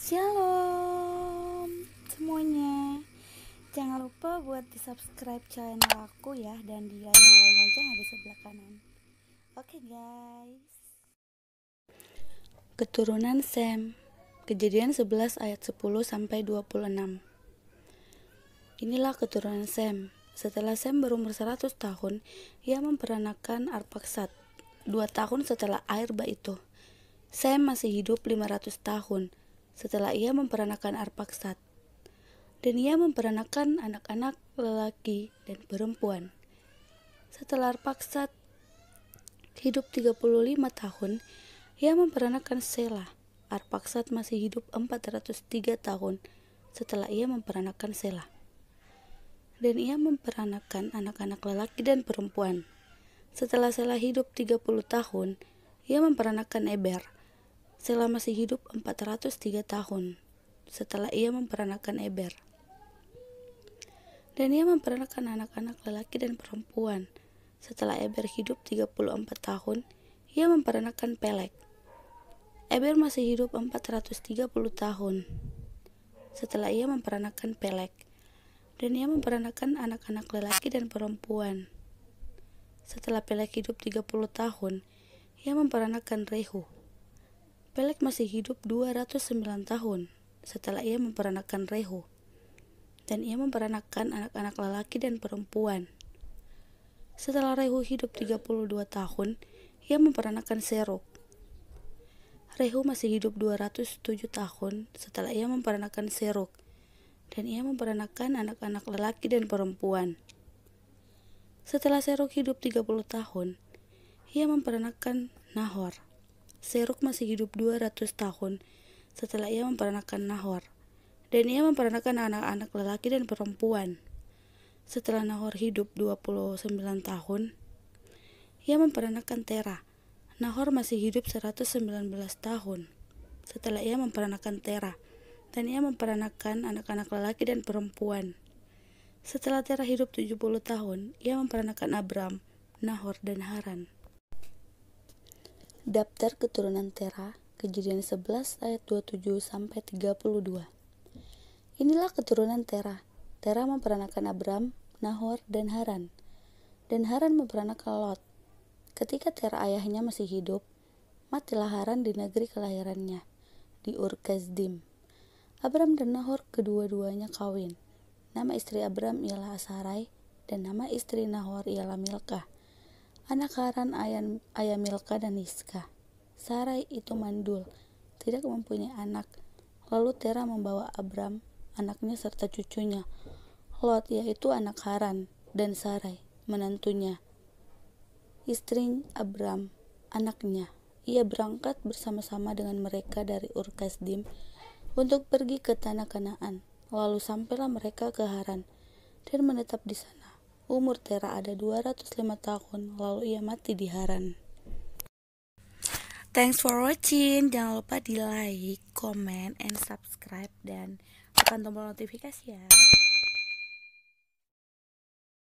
Shalom semuanya. Jangan lupa buat di subscribe channel aku ya, dan di nyalain lonceng ada sebelah kanan. Oke guys. Keturunan Sem. Kejadian 11 ayat 10-26. Inilah keturunan Sem. Setelah Sem berumur 100 tahun, ia memperanakan Arpaksad 2 tahun setelah Air-Ba itu. Sem masih hidup 500 tahun setelah ia memperanakan Arpaksad, dan ia memperanakan anak-anak lelaki dan perempuan. Setelah Arpaksad hidup 35 tahun, ia memperanakan Selah. Arpaksad masih hidup 403 tahun setelah ia memperanakan Selah, dan ia memperanakan anak-anak lelaki dan perempuan. Setelah Selah hidup 30 tahun, ia memperanakan Eber. Selah masih hidup 403 tahun setelah ia memperanakan Eber, dan ia memperanakan anak-anak lelaki dan perempuan. Setelah Eber hidup 34 tahun, ia memperanakan Pelek. Eber masih hidup 430 tahun setelah ia memperanakan Pelek, dan ia memperanakan anak-anak lelaki dan perempuan. Setelah Pelek hidup 30 tahun, ia memperanakan Rehu. Pelek masih hidup 209 tahun setelah ia memperanakan Rehu, dan ia memperanakan anak-anak lelaki dan perempuan. Setelah Rehu hidup 32 tahun, ia memperanakan Serug. Rehu masih hidup 207 tahun setelah ia memperanakan Serug, dan ia memperanakan anak-anak lelaki dan perempuan. Setelah Serug hidup 30 tahun, ia memperanakan Nahor. Serug masih hidup 200 tahun setelah ia memperanakan Nahor, dan ia memperanakan anak-anak lelaki dan perempuan. Setelah Nahor hidup 29 tahun, ia memperanakan Terah. Nahor masih hidup 119 tahun setelah ia memperanakan Terah, dan ia memperanakan anak-anak lelaki dan perempuan. Setelah Terah hidup 70 tahun, ia memperanakan Abram, Nahor, dan Haran. Daftar keturunan Terah, Kejadian 11 ayat 27-32. Inilah keturunan Terah. Terah memperanakan Abram, Nahor, dan Haran. Dan Haran memperanakan Lot. Ketika Terah ayahnya masih hidup, matilah Haran di negeri kelahirannya, di Ur Kasdim. Abram dan Nahor kedua-duanya kawin. Nama istri Abram ialah Sarai, dan nama istri Nahor ialah Milkah. Anak Haran ayah Milkah dan Iskah. Sarai itu mandul, tidak mempunyai anak. Lalu Terah membawa Abram, anaknya serta cucunya, Lot yaitu anak Haran, dan Sarai, menantunya, istri Abram, anaknya. Ia berangkat bersama-sama dengan mereka dari Ur Kasdim untuk pergi ke tanah Kanaan. Lalu sampailah mereka ke Haran dan menetap di sana. Umur Terah ada 205 tahun, lalu ia mati di Haran. Thanks for watching. Jangan lupa di like, comment, and subscribe, dan tekan tombol notifikasi ya.